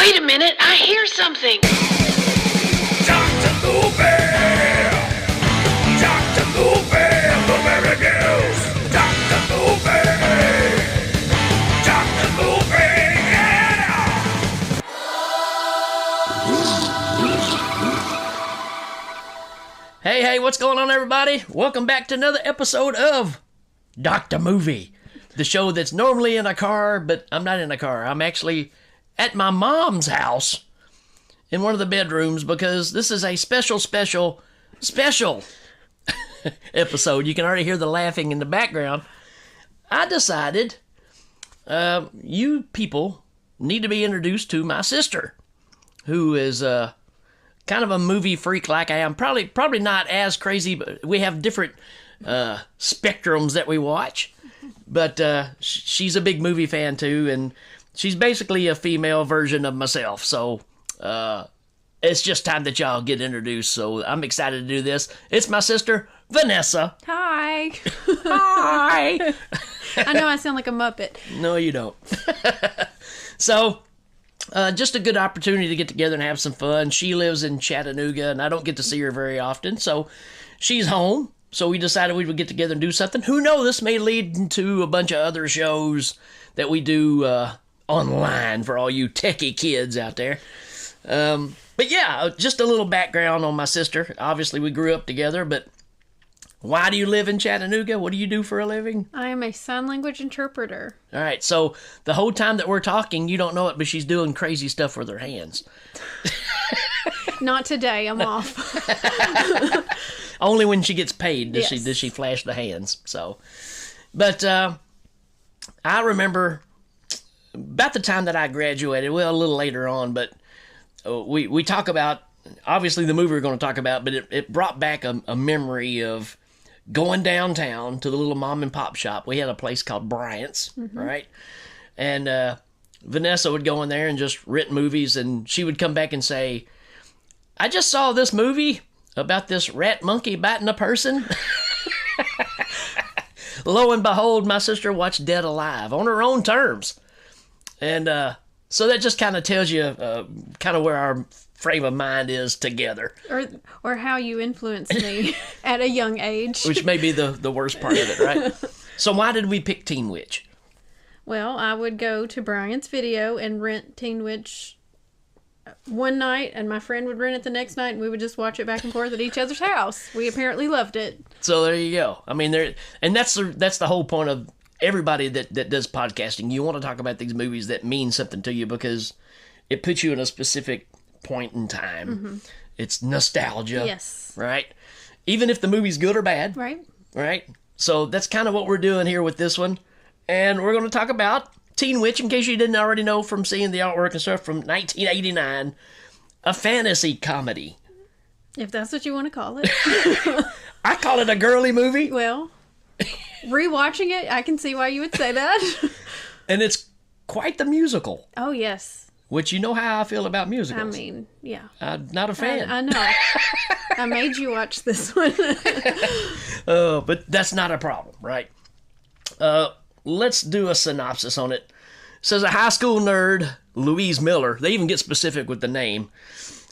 Wait a minute, I hear something. Dr. Bluebear! Dr. Bluebear, Blueberry News! Dr. Bluebear! Dr. Bluebear, yeah! Hey, what's going on, everybody? Welcome back to another episode of Dr. Movie, the show that's normally in a car, but I'm not in a car. I'm actually at my mom's house in one of the bedrooms because this is a special episode. You can already hear the laughing in the background. I decided you people need to be introduced to my sister, who is kind of a movie freak like I am. Probably not as crazy, but we have different spectrums that we watch. But she's a big movie fan too, and she's basically a female version of myself. So it's just time that y'all get introduced. So I'm excited to do this. It's my sister, Vanessa. Hi. Hi. I know I sound like a Muppet. No, you don't. So, just a good opportunity to get together and have some fun. She lives in Chattanooga, and I don't get to see her very often. So, she's home. So, we decided we would get together and do something. Who knows? This may lead into a bunch of other shows that we do online for all you techie kids out there. But yeah, just a little background on my sister. Obviously, we grew up together, but why do you live in Chattanooga? What do you do for a living? I am a sign language interpreter. All right, so the whole time that we're talking, you don't know it, but she's doing crazy stuff with her hands. Not today. I'm off. Only when she gets paid does Yes. she flash the hands. So, but I remember about the time that I graduated. Well, a little later on, but we talk about obviously the movie we're going to talk about, but it brought back a memory of going downtown to the little mom and pop shop. We had a place called Bryant's, right? And Vanessa would go in there and just rent movies, and she would come back and say, I just saw this movie about this rat monkey biting a person. Lo and behold, my sister watched Dead Alive on her own terms. And so that just kind of tells you kind of where our frame of mind is together. Or how you influenced me at a young age. Which may be the worst part of it, right? So why did we pick Teen Witch? Well, I would go to Brian's Video and rent Teen Witch one night, and my friend would rent it the next night, and we would just watch it back and forth at each other's house. We apparently loved it. So there you go. I mean, that's the whole point of everybody that does podcasting. You want to talk about these movies that mean something to you because it puts you in a specific point in time. Mm-hmm. It's nostalgia. Yes. Right? Even if the movie's good or bad. Right. Right? So that's kind of what we're doing here with this one. And we're going to talk about Teen Witch, in case you didn't already know from seeing the artwork and stuff, from 1989. A fantasy comedy. If that's what you want to call it. I call it a girly movie. Well, rewatching it, I can see why you would say that. And it's quite the musical. Oh, yes. Which you know how I feel about musicals. I mean, yeah. I'm not a fan. I know. I made you watch this one. But that's not a problem, right? Let's do a synopsis on it. It says a high school nerd, Louise Miller, they even get specific with the name,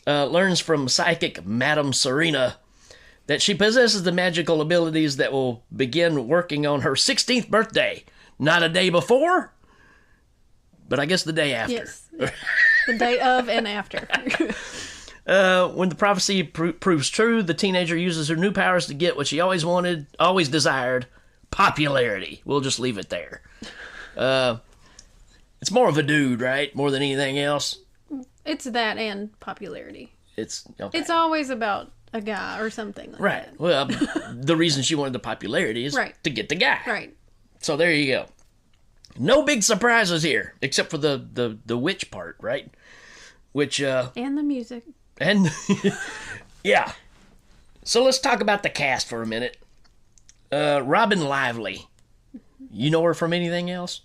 learns from psychic Madame Serena that she possesses the magical abilities that will begin working on her 16th birthday. Not a day before, but I guess the day after. Yes. The day of and after. When the prophecy proves true, the teenager uses her new powers to get what she always wanted, always desired, popularity. We'll just leave it there. It's more of a dude, right? More than anything else. It's that and popularity. It's okay. It's always about a guy or something like right. that. Well, the reason she wanted the popularity is Right. to get the guy. Right. So there you go. No big surprises here, except for the witch part, right? Which And the music. and yeah. So let's talk about the cast for a minute. Robin Lively. You know her from anything else?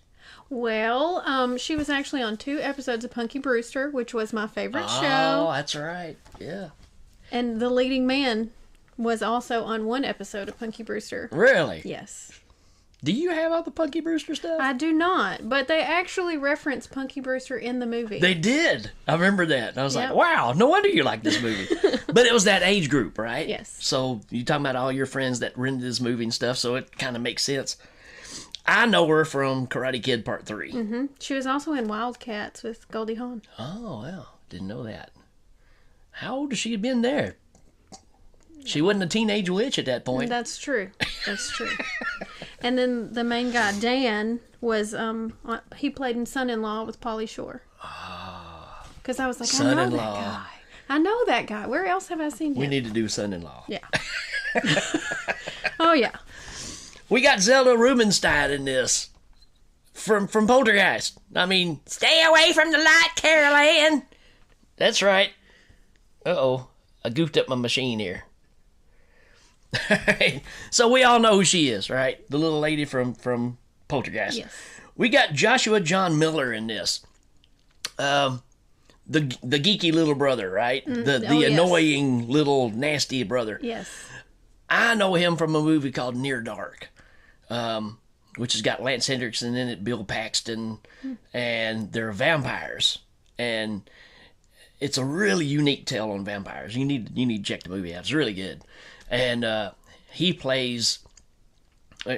Well, she was actually on 2 episodes of Punky Brewster, which was my favorite Oh, show. that's right. Yeah. And the leading man was also on 1 episode of Punky Brewster. Really? Yes. Do you have all the Punky Brewster stuff? I do not, but they actually reference Punky Brewster in the movie. They did. I remember that. And I was like, Yep. wow, no wonder you like this movie. But it was that age group, right? Yes. So you talking about all your friends that rented this movie and stuff, so it kind of makes sense. I know her from Karate Kid Part 3. She was also in Wildcats with Goldie Hawn. Oh, well, didn't know that. How old has she been there? She wasn't a teenage witch at that point. That's true. That's true. And then the main guy, Dan, was he played in Son-in-Law with Pauly Shore. Because I was like, I know that Son-in-Law. guy. I know that guy. Where else have I seen him? We need to do Son-in-Law. Yeah. Oh yeah. We got Zelda Rubinstein in this. From Poltergeist. I mean, stay away from the light, Carol Ann. That's right. Uh-oh. I goofed up my machine here. So we all know who she is, right? The little lady from Poltergeist. Yes. We got Joshua John Miller in this. The geeky little brother, right? The yes. annoying little nasty brother. Yes. I know him from a movie called Near Dark, which has got Lance Hendrickson in it, Bill Paxton, and they're vampires. And it's a really unique tale on vampires. You need to check the movie out. It's really good. And he plays.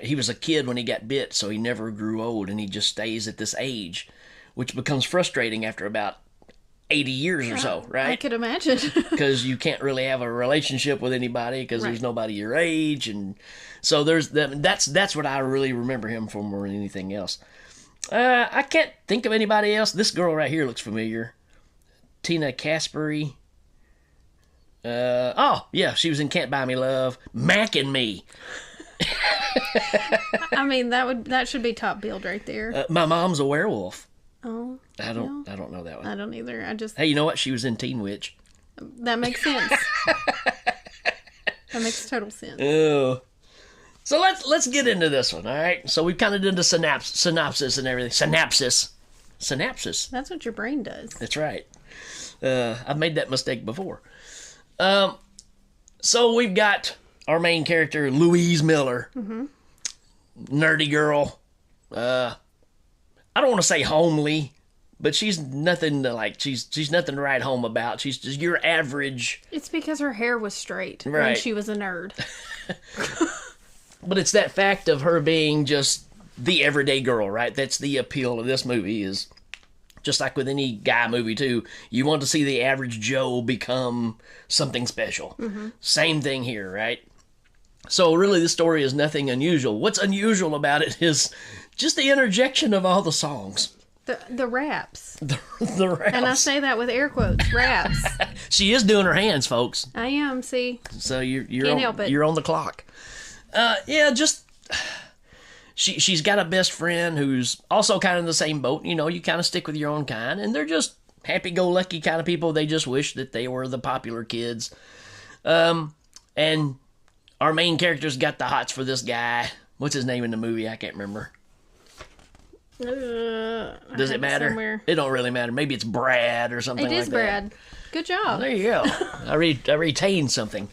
He was a kid when he got bit, so he never grew old, and he just stays at this age, which becomes frustrating after about 80 years or so, right? I could imagine. Because you can't really have a relationship with anybody because there's nobody your age, and so that's what I really remember him from more than anything else. I can't think of anybody else. This girl right here looks familiar, Tina Caspary. Oh yeah, she was in Can't Buy Me Love, Mac and Me. I mean, that should be top billed right there. My Mom's a Werewolf. Oh, I don't know that one. I don't either. Hey, you know what? She was in Teen Witch. That makes sense. That makes total sense. Oh. So let's get into this one, all right? So we've kind of done the synopsis and everything. Synapsis. That's what your brain does. That's right. I've made that mistake before. So we've got our main character, Louise Miller. Mm-hmm. Nerdy girl. I don't want to say homely, but she's nothing to like. She's nothing to write home about. She's just your average. It's because her hair was straight when Right. she was a nerd. But it's that fact of her being just the everyday girl, right? That's the appeal of this movie is just like with any guy movie too. You want to see the average Joe become something special. Mm-hmm. Same thing here, right? So really the story is nothing unusual. What's unusual about it is just the interjection of all the songs. The raps. The raps. And I say that with air quotes. Raps. She is doing her hands, folks. I am, see. So you're Can't on, help it. You're on the clock. Yeah, just she's got a best friend who's also kind of in the same boat. You know, you kind of stick with your own kind, and they're just happy-go-lucky kind of people. They just wish that they were the popular kids. And our main character's got the hots for this guy. What's his name in the movie? I can't remember. Does it matter? Somewhere. It don't really matter. Maybe it's Brad or something It like is that. Brad. Good job. There you go. I retained something.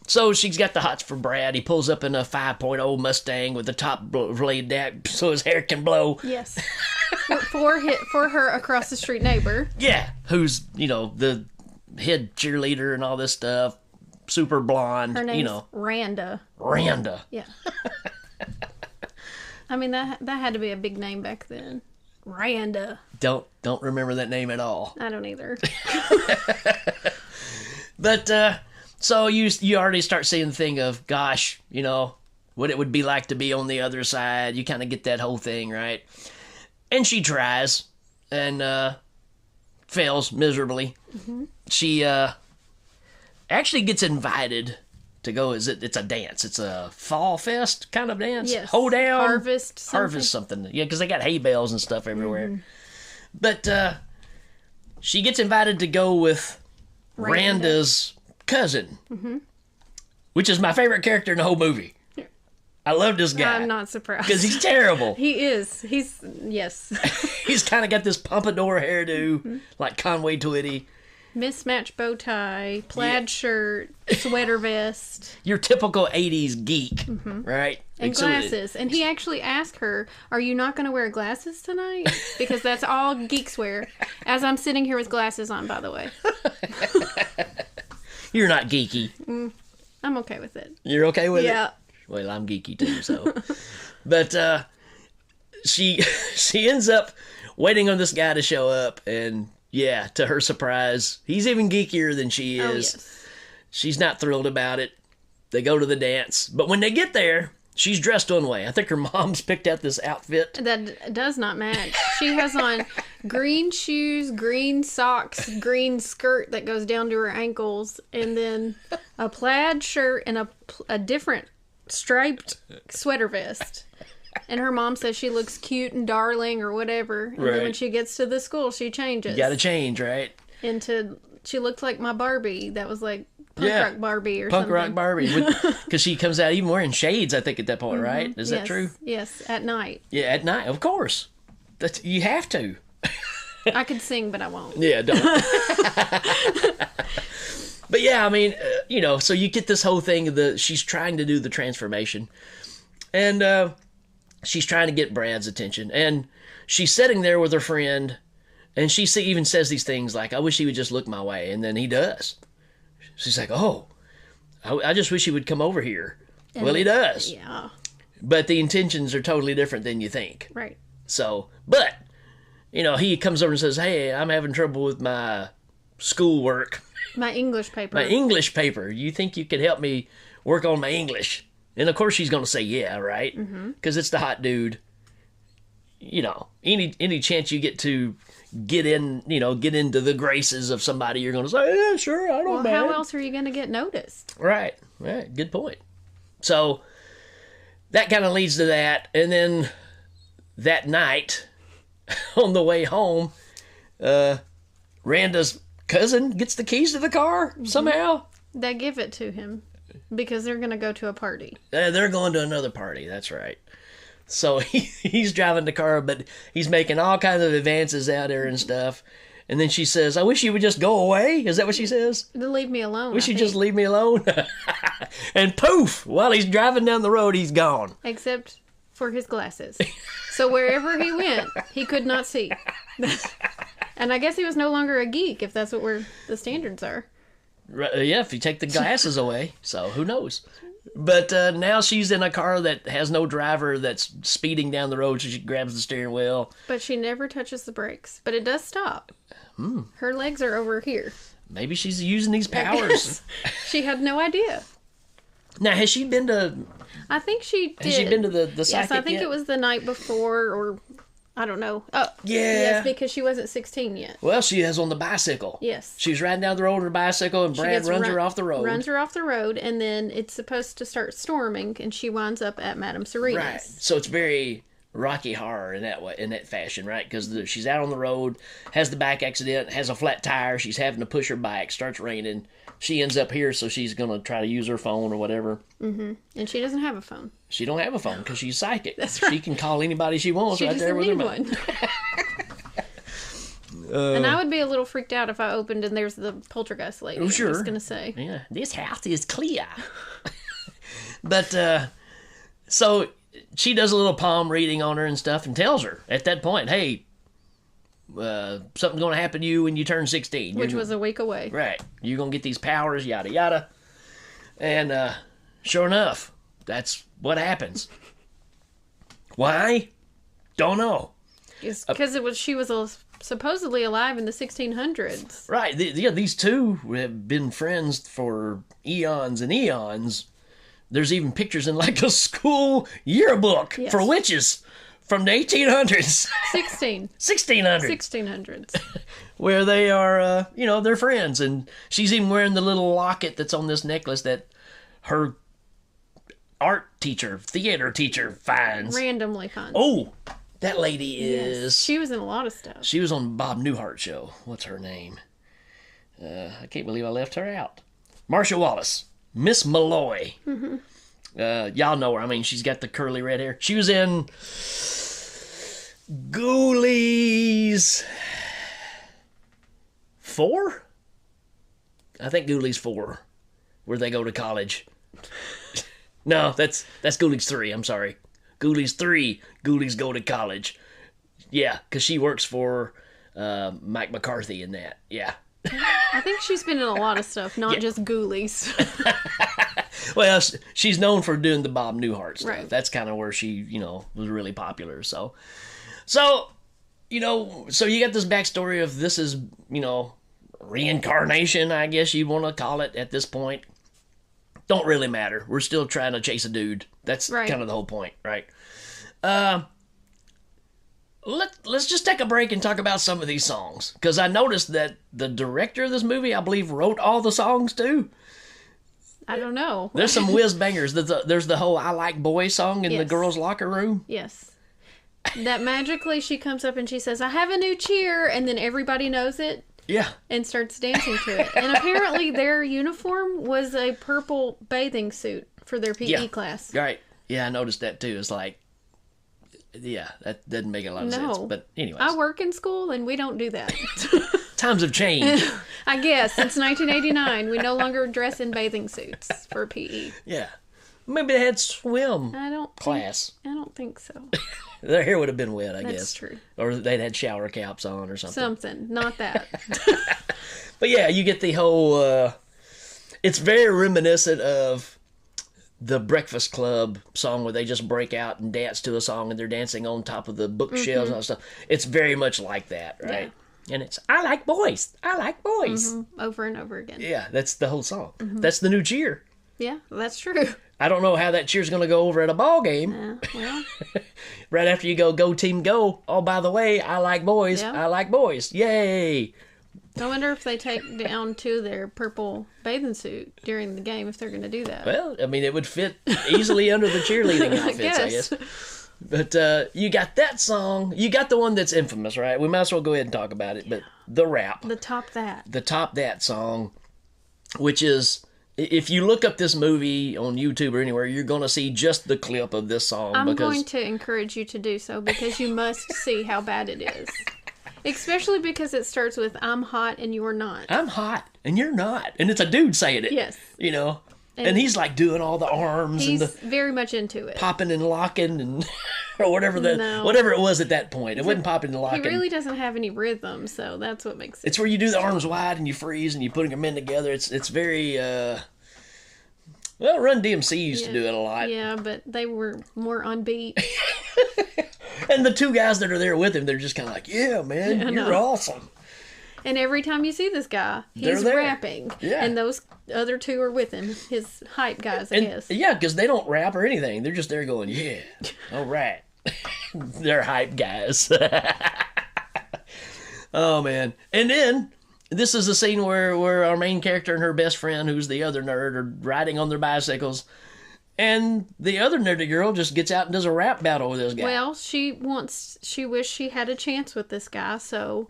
So she's got the hots for Brad. He pulls up in a 5.0 Mustang with the top laid back so his hair can blow. Yes. for her across the street neighbor. Yeah. Who's, the head cheerleader and all this stuff. Super blonde. Her name's Randa. Randa. Yeah. I mean, that had to be a big name back then. Randa. Don't remember that name at all. I don't either. But, so you already start seeing the thing of, gosh, what it would be like to be on the other side. You kind of get that whole thing, right? And she tries and fails miserably. Mm-hmm. She actually gets invited to go. It's a dance. It's a fall fest kind of dance. Yes. Hoedown. Harvest something. Yeah, because they got hay bales and stuff everywhere. Mm-hmm. But she gets invited to go with Randa's cousin, which is my favorite character in the whole movie. I love this guy. I'm not surprised. Because he's terrible. He is. Yes. He's kind of got this pompadour hairdo, like Conway Twitty. Mismatched bow tie, plaid shirt, sweater vest. Your typical 80s geek, right? And So- glasses. And he actually asked her, "Are you not going to wear glasses tonight?" Because that's all geeks wear. As I'm sitting here with glasses on, by the way. You're not geeky. I'm okay with it. You're okay with it? Yeah. Well, I'm geeky too, so. But she ends up waiting on this guy to show up, and yeah, to her surprise, he's even geekier than she is. Oh, yes. She's not thrilled about it. They go to the dance, but when they get there, she's dressed one way. I think her mom's picked out this outfit. That does not match. She has on green shoes, green socks, green skirt that goes down to her ankles, and then a plaid shirt and a different striped sweater vest. And her mom says she looks cute and darling or whatever. And then when Right. she gets to the school, she changes. You gotta change, right? She looked like my Barbie. That was like punk rock Barbie or Punk something. rock Barbie. Because she comes out even wearing shades, I think, at that point, right? Is that Yes, true? Yes, at night. Yeah, at night, of course. You have to. I could sing, but I won't. Yeah, don't. But yeah, I mean, so you get this whole thing of she's trying to do the transformation. And she's trying to get Brad's attention. And she's sitting there with her friend, and she even says these things like, "I wish he would just look my way." And then he does. She's like, "Oh, I just wish he would come over here." Well, he does. Yeah, But the intentions are totally different than you think. right. So, but, he comes over and says, "Hey, I'm having trouble with my schoolwork, My English paper. my English paper. You think you could help me work on my English?" And of course she's going to say, "Yeah, right?" Because it's the hot dude. Any chance you get to get into the graces of somebody, you're going to say, "Yeah, sure, I don't Well, mind." how else are you going to get noticed? Right. Good point. So that kind of leads to that. And then that night, on the way home, Randa's cousin gets the keys to the car somehow. They give it to him because they're going to go to a party. They're going to another party. That's right. So he's driving the car, but he's making all kinds of advances out there and stuff. And then she says, "I wish you would just go away." Is that what she says? To leave me alone. Wish I you think. just leave me alone? And poof, while he's driving down the road, he's gone. Except for his glasses. So wherever he went, he could not see. And I guess he was no longer a geek, if that's what the standards are. Yeah, if you take the glasses away. So who knows? But now she's in a car that has no driver that's speeding down the road, so she grabs the steering wheel. But she never touches the brakes. But it does stop. Her legs are over here. Maybe she's using these powers. She had no idea. Now, has she been to... I think she did. Has she been to the psychic Yes, I think yet? it was the night before, or I don't know. Oh, Yeah. Yes, because she wasn't 16 yet. Well, she is on the bicycle. Yes. She was riding down the road on her bicycle, and She Brad gets runs her off the road. Runs her off the road, and then it's supposed to start storming, and she winds up at Madame Serena's. Right. So it's very Rocky Horror in that fashion, right? Because she's out on the road, has the bike accident, has a flat tire, she's having to push her bike, starts raining. She ends up here, so she's going to try to use her phone or whatever. And she doesn't have a phone. She don't have a phone because she's psychic. That's right. She can call anybody she wants She right there doesn't with her need mouth. one. And I would be a little freaked out if I opened and there's the poltergeist lady. Oh, sure. I'm just going to say. Yeah, this house is clear. But, so she does a little palm reading on her and stuff and tells her at that point, "Hey, something's going to happen to you when you turn 16. Which was a week away. Right. You're going to get these powers, yada, yada." And sure enough, that's what happens. Why? Don't know. Because she was supposedly alive in the 1600s. Right. These two have been friends for eons and eons. There's even pictures in like a school yearbook Yes. for witches from the 1800s, 1600s, 1600s. where they are, they're friends. And she's even wearing the little locket that's on this necklace that her theater teacher finds. Randomly finds. Oh, that lady is... She was in a lot of stuff. She was on Bob Newhart show. What's her name? I can't believe I left her out. Marsha Wallace. Miss Malloy. Mm-hmm. Y'all know her. I mean, she's got the curly red hair. She was in Ghoulies 4? Ghoulies 4, where they go to college. No, that's Ghoulies 3. I'm sorry. Ghoulies 3. Ghoulies go to college. Yeah, because she works for Mike McCarthy in that. Yeah. I think she's been in a lot of stuff, not just Ghoulies. Well, she's known for doing the Bob Newhart stuff. Right. That's kind of where she, was really popular. So you got this backstory of this is, reincarnation, I guess you want to call it at this point. Don't really matter. We're still trying to chase a dude. That's Right. kind of the whole point, right? Let's just take a break and talk about some of these songs. Because I noticed that the director of this movie, I believe, wrote all the songs too. I don't know. There's some whiz bangers. There's the whole I Like Boys song in the Yes. girls' locker room. Yes. That magically she comes up and she says, I have a new cheer, and then everybody knows it Yeah. and starts dancing to it. And apparently their uniform was a purple bathing suit for their PE class. Right. Yeah, I noticed that too. It's like, yeah, that doesn't make a lot of sense. But anyways. I work in school and we don't do that. Times have changed. I guess since 1989 we no longer dress in bathing suits for PE. Yeah. Maybe they had swim I don't class. I don't think so. Their hair would have been wet, I That's guess. true. Or they'd had shower caps on or something. Something, not that. But yeah, you get the whole, it's very reminiscent of the Breakfast Club song where they just break out and dance to a song and they're dancing on top of the bookshelves and all that stuff. It's very much like that, right? And it's, I like boys. I like boys. Over and over again. Yeah, that's the whole song. That's the new cheer. Yeah, that's true. I don't know how that cheer's going to go over at a ball game. Well, Right after you go team, go. Oh, by the way, I like boys. Yeah. I like boys. Yay. I wonder if they take down to their purple bathing suit during the game if they're going to do that. Well, I mean, it would fit easily under the cheerleading outfits, I guess. But you got that song. You got the one that's infamous, right? We might as well go ahead and talk about it. But the rap. The Top That Song, which is, if you look up this movie on YouTube or anywhere, you're going to see just the clip of this song. I'm going to encourage you to do so because you must see how bad it is. Especially because it starts with, I'm hot and you're not. I'm hot and you're not. And it's a dude saying it. Yes. You know? And he's like doing all the arms He's and the very much into it. popping and locking and or whatever whatever it was at that point. It wasn't popping and locking. He really doesn't have any rhythm, so that's what makes it. It's where you do the arms wide and you freeze and you put them in together. It's very well, Run DMC used to do it a lot. Yeah, but they were more on beat. And the two guys that are there with him, they're just kind of like, yeah, man, you're awesome. And every time you see this guy, he's there. rapping. Yeah. And those other two are with him, his hype guys, I guess. Yeah, because they don't rap or anything. They're just there going, yeah, all right. They're hype guys. Oh, man. And then this is a scene where our main character and her best friend, who's the other nerd, are riding on their bicycles. And the other nerdy girl just gets out and does a rap battle with this guy. Well, she wished she had a chance with this guy, so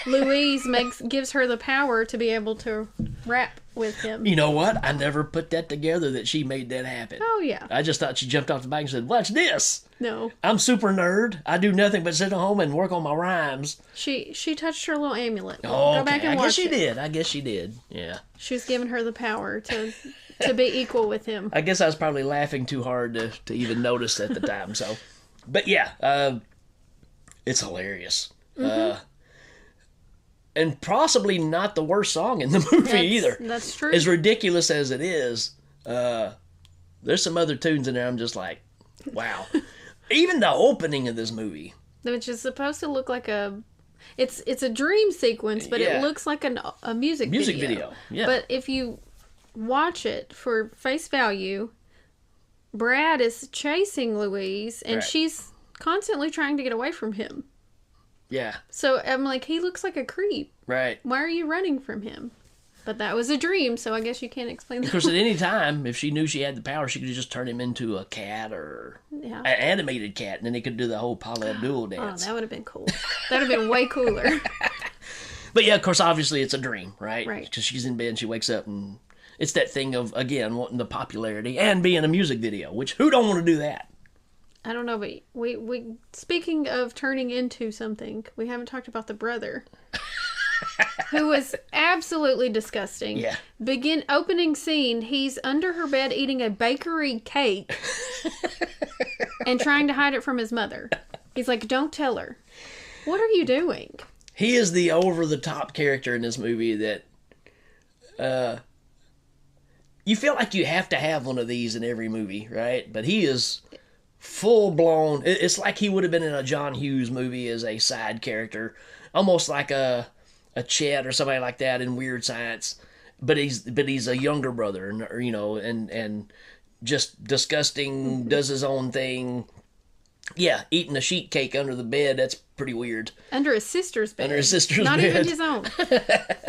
Louise gives her the power to be able to rap with him. You know what? I never put that together that she made that happen. Oh, yeah. I just thought she jumped off the bike and said, watch this. No. I'm super nerd. I do nothing but sit at home and work on my rhymes. She touched her little amulet. Oh, Go back and watch it. I guess she did. Yeah. She was giving her the power to be equal with him. I guess I was probably laughing too hard to even notice at the time. So, but yeah, it's hilarious. And possibly not the worst song in the movie either. That's true. As ridiculous as it is, there's some other tunes in there I'm just like, wow. Even the opening of this movie. Which is supposed to look like it's a dream sequence, but Yeah. it looks like a music video. Yeah. But if you watch it for face value, Brad is chasing Louise, and Right. she's constantly trying to get away from him. Yeah, So I'm like, he looks like a creep. right. Why are you running from him? But that was a dream, so I guess you can't explain that. Of course, at any time, if she knew she had the power, she could just turn him into a cat or Yeah. an animated cat, and then he could do the whole Paula Abdul Oh, dance. that would have been cool. That would have been way cooler. But yeah, of course, obviously it's a dream, right? Right. Because she's in bed and she wakes up and it's that thing of, again, wanting the popularity and being a music video, which who don't want to do that? I don't know, but speaking of turning into something, we haven't talked about the brother. who was absolutely disgusting. Yeah. Opening scene, he's under her bed eating a bakery cake and trying to hide it from his mother. He's like, don't tell her. What are you doing? He is the over-the-top character in this movie that you feel like you have to have one of these in every movie, right? But he is full-blown. It's like he would have been in a John Hughes movie as a side character, almost like a Chet or somebody like that in Weird Science. But he's a younger brother, and just disgusting, does his own thing. Yeah, eating a sheet cake under the bed, that's pretty weird. Under his sister's bed. Under his sister's Not bed. Not even his own.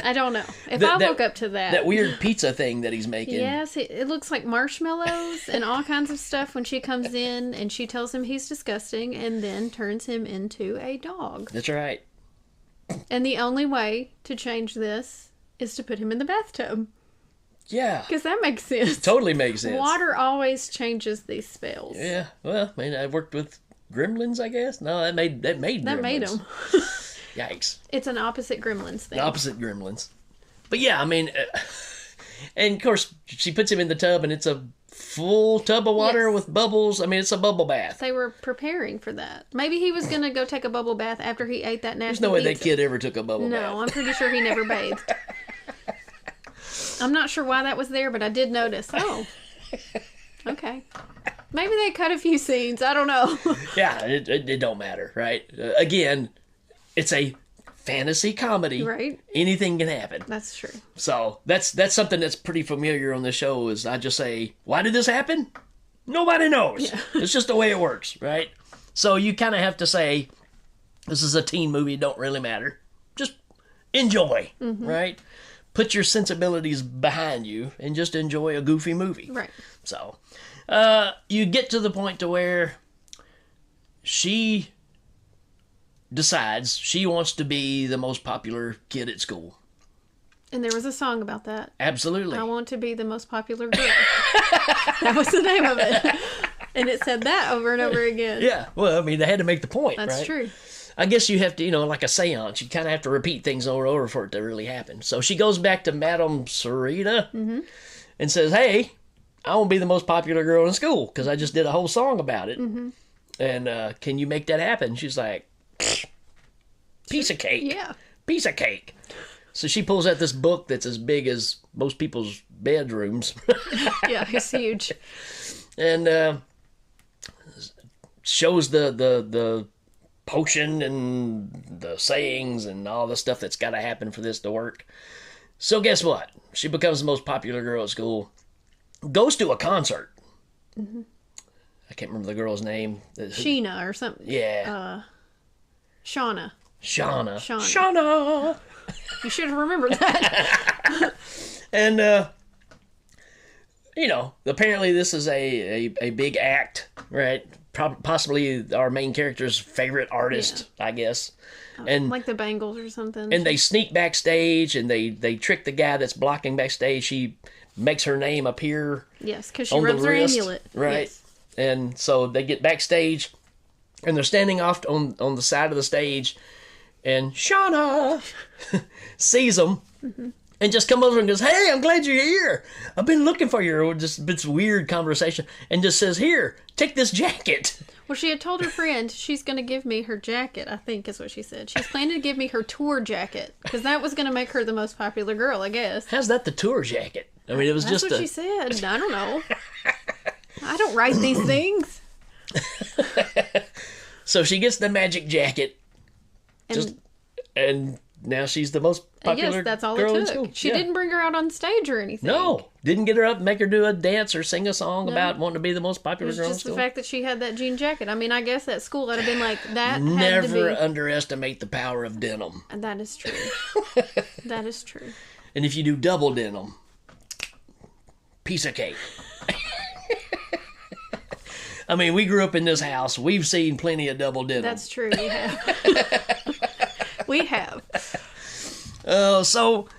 I don't know. If I woke up to that. That weird pizza thing that he's making. Yes, it looks like marshmallows and all kinds of stuff when she comes in and she tells him he's disgusting and then turns him into a dog. That's right. And the only way to change this is to put him in the bathtub. Yeah. Because that makes sense. Totally makes sense. Water always changes these spells. Yeah. Well, I mean, I worked with gremlins, I guess. No, that made gremlins. That made them. Yikes. It's an opposite gremlins thing. The opposite gremlins. But yeah, I mean, and of course, she puts him in the tub and it's a full tub of water Yes. with bubbles. I mean, it's a bubble bath. They were preparing for that. Maybe he was going to go take a bubble bath after he ate that nasty There's no way that pizza. kid ever took a bubble bath. No, I'm pretty sure he never bathed. I'm not sure why that was there, but I did notice. Oh, okay. Maybe they cut a few scenes. I don't know. Yeah, it don't matter, right? Again, it's a fantasy comedy. Right. Anything can happen. That's true. So that's something that's pretty familiar on the show. Is I just say, why did this happen? Nobody knows. Yeah. It's just the way it works, right? So you kind of have to say, this is a teen movie. Don't really matter. Just enjoy, right? Put your sensibilities behind you and just enjoy a goofy movie. Right. So, you get to the point to where she decides she wants to be the most popular kid at school. And there was a song about that. Absolutely. I want to be the most popular girl. That was the name of it. And it said that over and over again. Yeah. Well, I mean, they had to make the point, That's right? true. I guess you have to, like a seance, you kind of have to repeat things over and over for it to really happen. So she goes back to Madame Sarita and says, hey, I want to be the most popular girl in school because I just did a whole song about it. And can you make that happen? She's like, piece of cake. Yeah. Piece of cake. So she pulls out this book that's as big as most people's bedrooms. Yeah, it's huge. And shows the potion and the sayings and all the stuff that's got to happen for this to work. So guess what? She becomes the most popular girl at school. Goes to a concert. I can't remember the girl's name. Sheena or something. Yeah. Shauna. Shauna. Shauna. You should have remembered that. And, apparently this is a big act, right? Possibly our main character's favorite artist, I guess. And Like the Bangles or something. and they sneak backstage and they trick the guy that's blocking backstage. She makes her name appear Yes, because she on rubs the her wrist, amulet. right? Yes. And so they get backstage and they're standing off on the side of the stage, and Shauna sees them and just come over and goes, hey, I'm glad you're here. I've been looking for you. Or just this weird conversation, and just says, here, take this jacket. Well, she had told her friend she's going to give me her jacket, I think is what she said. She's planning to give me her tour jacket because that was going to make her the most popular girl, I guess. How's that the tour jacket? I mean, it was That's just what she said. I don't know. I don't write these things. So she gets the magic jacket, And and now she's the most popular yes, that's all girl it in school. took. She Yeah. didn't bring her out on stage or anything. No, didn't get her up, make her do a dance or sing a song about wanting to be the most It popular was girl in just the school. fact that she had that jean jacket. I mean, I guess at school I'd have been like, that had to Never be. underestimate the power of denim. And that is true. That is true. And if you do double denim, piece of cake. I mean, we grew up in this house. We've seen plenty of double denim. That's true. We have. We have. So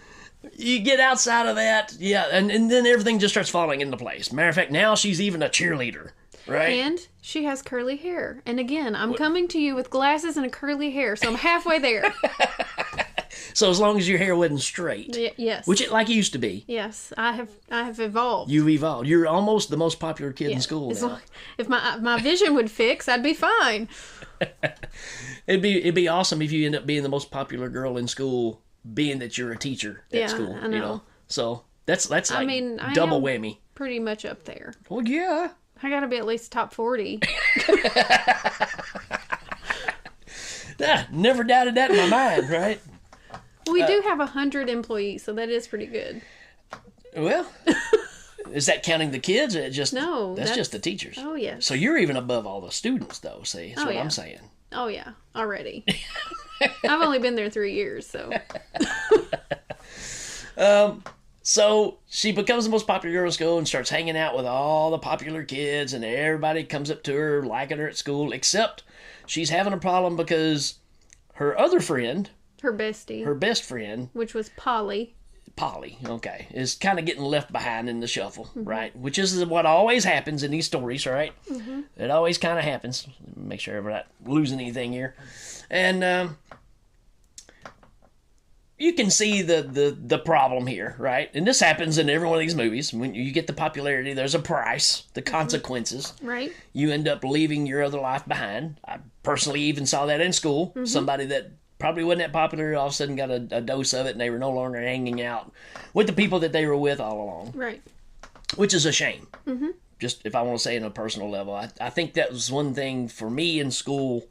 you get outside of that, yeah, and then everything just starts falling into place. Matter of fact, now she's even a cheerleader, right? And she has curly hair. And again, I'm coming to you with glasses and a curly hair, so I'm halfway there. So as long as your hair wasn't straight, Yes. which it like it used to be, Yes, I have evolved. you've evolved. You're almost the most popular kid in school As now. long- if my vision would fix, I'd be fine. It'd be awesome if you end up being the most popular girl in school, being that you're a teacher at Yeah, school. I know. So that's like I mean, I double am whammy. pretty much up there. Well, yeah. I got to be at least top 40. Never doubted that in my mind, right? We do have 100 employees, so that is pretty good. Well, is that counting the kids? Or just No, that's that's- just the teachers. Oh, yes. So you're even above all the students, though. See, that's what yeah. I'm saying. Oh, yeah, already. I've only been there 3 years, so. So she becomes the most popular girl in school and starts hanging out with all the popular kids, and everybody comes up to her, liking her at school, except she's having a problem because her other friend, Her bestie, her best friend, which was Polly. Polly, okay, is kind of getting left behind in the shuffle, right? Which is what always happens in these stories, right? It always kind of happens. Make sure we're not losing anything here. And you can see the problem here, right? And this happens in every one of these movies. When you get the popularity, there's a price, the consequences. Right? You end up leaving your other life behind. I personally even saw that in school. Somebody that probably wasn't that popular all of a sudden got a dose of it, and they were no longer hanging out with the people that they were with all along, Right. which is a shame. Just if I want to say on a personal level, I think that was one thing for me in school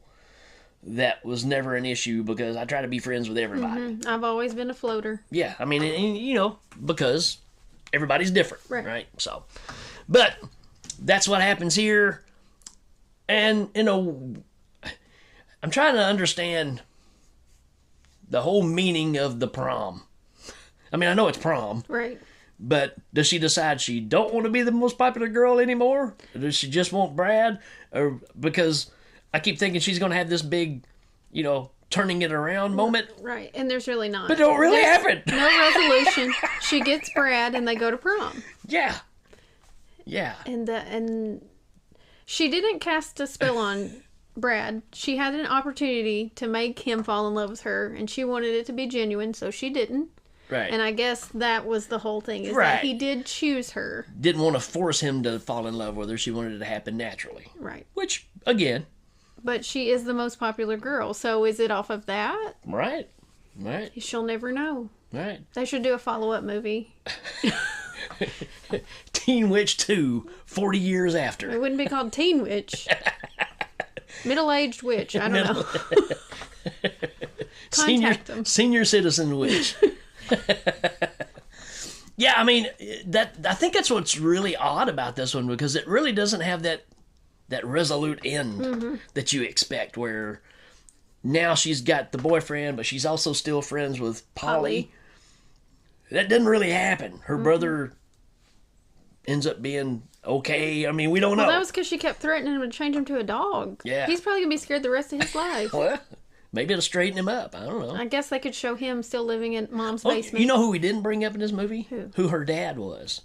that was never an issue because I try to be friends with everybody. I've always been a floater. Yeah, I mean, and, because everybody's different, Right. So, but that's what happens here, and I'm trying to understand the whole meaning of the prom. I mean, I know it's prom, Right. but does she decide she don't want to be the most popular girl anymore? Or does she just want Brad? Or because I keep thinking she's going to have this big, turning it around moment, Right. And there's really not. but it don't really There's happen. No resolution. She gets Brad and they go to prom. Yeah. And she didn't cast a spell on Brad. She had an opportunity to make him fall in love with her, and she wanted it to be genuine, so she didn't. Right. And I guess that was the whole thing, is Right. that he did choose her. Didn't want to force him to fall in love with her. She wanted it to happen naturally. Right. Which, again, But she is the most popular girl, so is it off of that? right. She'll never know. Right. They should do a follow-up movie. Teen Witch 2, 40 years after. It wouldn't be called Teen Witch. Middle-aged witch. I don't know. Contact them. Senior citizen witch. Yeah, I mean, I think that's what's really odd about this one, because it really doesn't have that resolute end that you expect, where now she's got the boyfriend, but she's also still friends with Polly. That doesn't really happen. Her brother ends up being okay. I mean, we don't know. Well, that was because she kept threatening him to change him to a dog. Yeah. He's probably going to be scared the rest of his life. Well, maybe it'll straighten him up. I don't know. I guess they could show him still living in Mom's Oh, basement. you know who we didn't bring up in this movie? Who? Her dad was.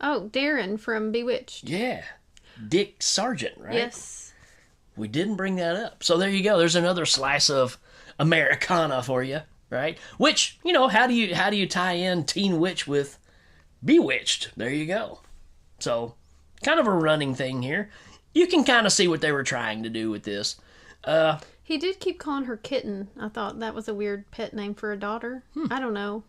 Oh, Darren from Bewitched. Yeah. Dick Sargent, right? Yes. We didn't bring that up. So there you go. There's another slice of Americana for you, right? Which, how do you tie in Teen Witch with Bewitched? There you go. So, kind of a running thing here. You can kind of see what they were trying to do with this. He did keep calling her Kitten. I thought that was a weird pet name for a daughter. I don't know.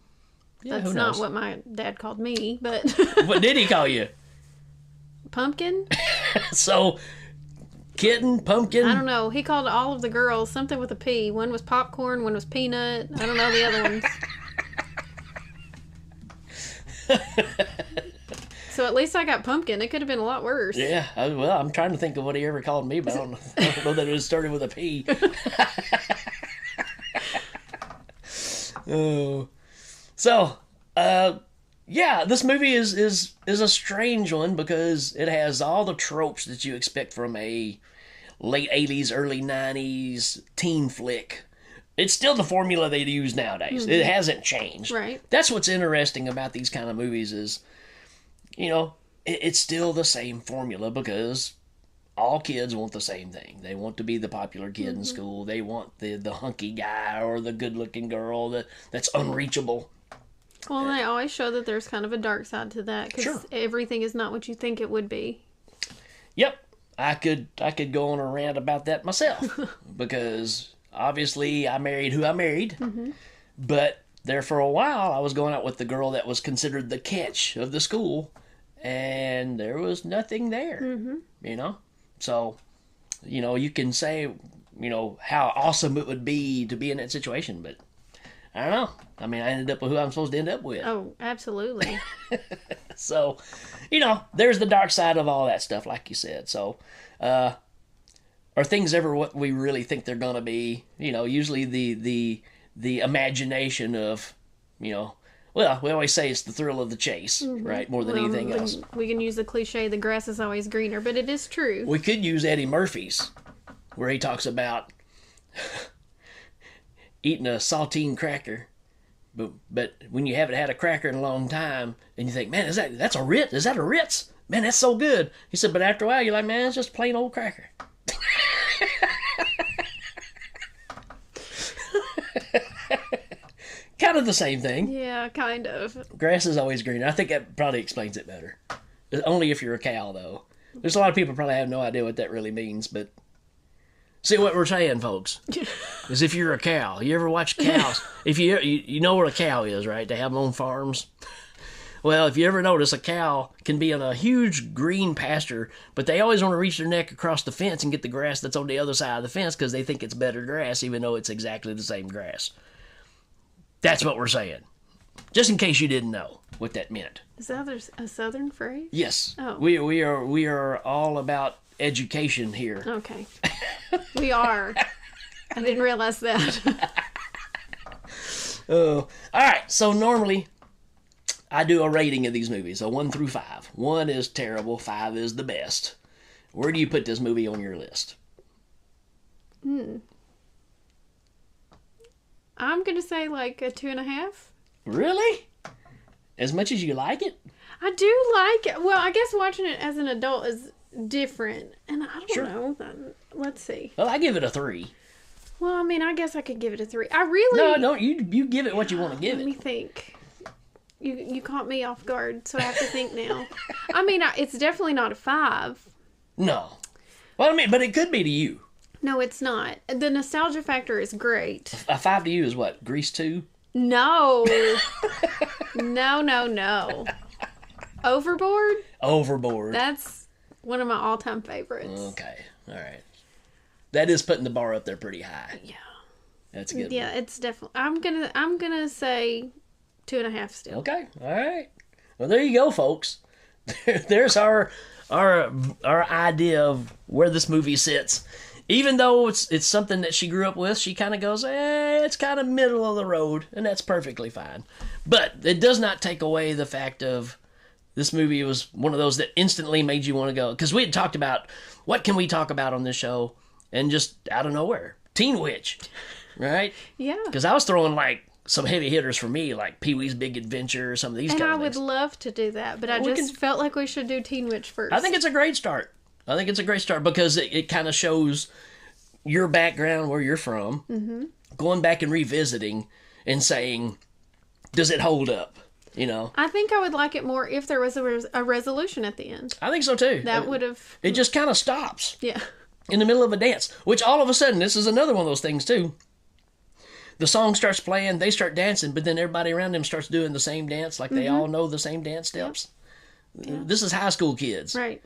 Yeah, That's who not knows? what my dad called me, but What did he call you? Pumpkin? So, Kitten, Pumpkin. I don't know. He called all of the girls something with a P. One was popcorn, one was peanut. I don't know the other ones. So at least I got Pumpkin. It could have been a lot worse. Yeah, I'm trying to think of what he ever called me, but I don't know that it started with a P. Oh. So, yeah, this movie is a strange one because it has all the tropes that you expect from a late 80s, early 90s teen flick. It's still the formula they use nowadays. It hasn't changed. Right. That's what's interesting about these kind of movies is, it's still the same formula because all kids want the same thing. They want to be the popular kid in school. They want the hunky guy or the good-looking girl that's unreachable. Well, they always show that there's kind of a dark side to that because Sure. everything is not what you think it would be. Yep, I could go on a rant about that myself because obviously I married who I married, but there for a while I was going out with the girl that was considered the catch of the school, and there was nothing there, you know? So, you know, you can say, you know, how awesome it would be to be in that situation, but I don't know. I mean, I ended up with who I'm supposed to end up with. Oh, absolutely. So, you know, there's the dark side of all that stuff, like you said. So, are things ever what we really think they're gonna be? You know, usually the imagination of, you know, well, we always say it's the thrill of the chase, right? More than anything else. We can use the cliche, the grass is always greener, but it is true. We could use Eddie Murphy's, where he talks about eating a saltine cracker. But when you haven't had a cracker in a long time, and you think, man, that's a Ritz? Is that a Ritz? Man, that's so good. He said, but after a while, you're like, man, it's just a plain old cracker. Kind of the same thing. Yeah, kind of. Grass is always greener. I think that probably explains it better. Only if you're a cow, though. There's a lot of people probably have no idea what that really means, but see what we're saying, folks, is if you're a cow, you ever watch cows? If you know what a cow is, right? They have them on farms. Well, if you ever notice, a cow can be in a huge green pasture, but they always want to reach their neck across the fence and get the grass that's on the other side of the fence because they think it's better grass, even though it's exactly the same grass. That's what we're saying. Just in case you didn't know what that meant. Is that a southern phrase? Yes. Oh. We are all about education here. Okay. We are. I didn't realize that. All right. So normally I do a rating of these movies, a 1 through 5. 1 is terrible, 5 is the best. Where do you put this movie on your list? I'm going to say like a 2.5. Really? As much as you like it? I do like it. Well, I guess watching it as an adult is different. And I don't Sure. know. Let's see. Well, I give it a 3. Well, I mean, I guess I could give it a 3. I really... No, you give it what you want to give Let me it. think. You caught me off guard, so I have to think now. I mean, it's definitely not a 5. No. Well, I mean, but it could be to you. No, it's not. The nostalgia factor is great. A 5 to you is what? Grease 2? No. No. Overboard? Overboard. That's one of my all-time favorites. Okay. All right. That is putting the bar up there pretty high. Yeah. That's a good. Yeah, it's definitely... I'm gonna say 2.5 still. Okay. All right. Well, there you go, folks. There's our idea of where this movie sits. Even though it's something that she grew up with, she kind of goes, it's kind of middle of the road, and that's perfectly fine. But it does not take away the fact of this movie was one of those that instantly made you want to go. Because we had talked about, what can we talk about on this show? And just out of nowhere, Teen Witch, right? Yeah. Because I was throwing like some heavy hitters for me, like Pee-wee's Big Adventure, some of these And kind I of would things. love to do that, but I We just felt like we should do Teen Witch first. I think it's a great start. Because it kind of shows your background, where you're from, going back and revisiting and saying, does it hold up? You know, I think I would like it more if there was a resolution at the end. I think so too. That would have... It just kind of stops Yeah. in the middle of a dance, which all of a sudden, this is another one of those things too. The song starts playing, they start dancing, but then everybody around them starts doing the same dance, like they all know the same dance steps. This is high school kids. Right.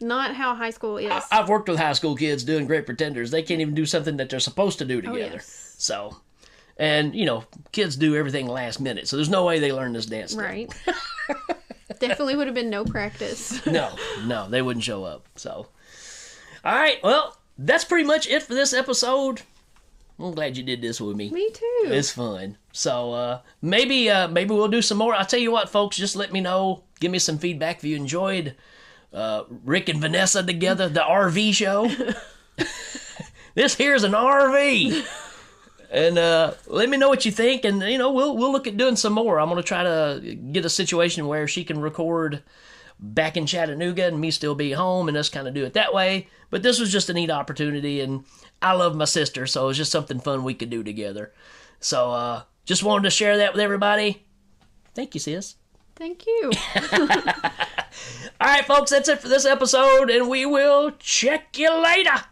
Not how high school is. I've worked with high school kids doing Great Pretenders. They can't even do something that they're supposed to do together. yes. So, and you know, kids do everything last minute, so there's no way they learn this dance. Stuff. Right. Definitely would have been no practice. No, they wouldn't show up. So, all right, well, that's pretty much it for this episode. I'm glad you did this with me. Me too. It's fun. So maybe we'll do some more. I'll tell you what, folks. Just let me know. Give me some feedback if you enjoyed Rick and Vanessa together, the RV show. This here's an RV. And let me know what you think, and you know we'll look at doing some more. I'm gonna try to get a situation where she can record back in Chattanooga and me still be home and us kind of do it that way. But this was just a neat opportunity, and I love my sister, so it was just something fun we could do together. So just wanted to share that with everybody. Thank you, sis. Thank you. All right, folks, that's it for this episode, and we will check you later.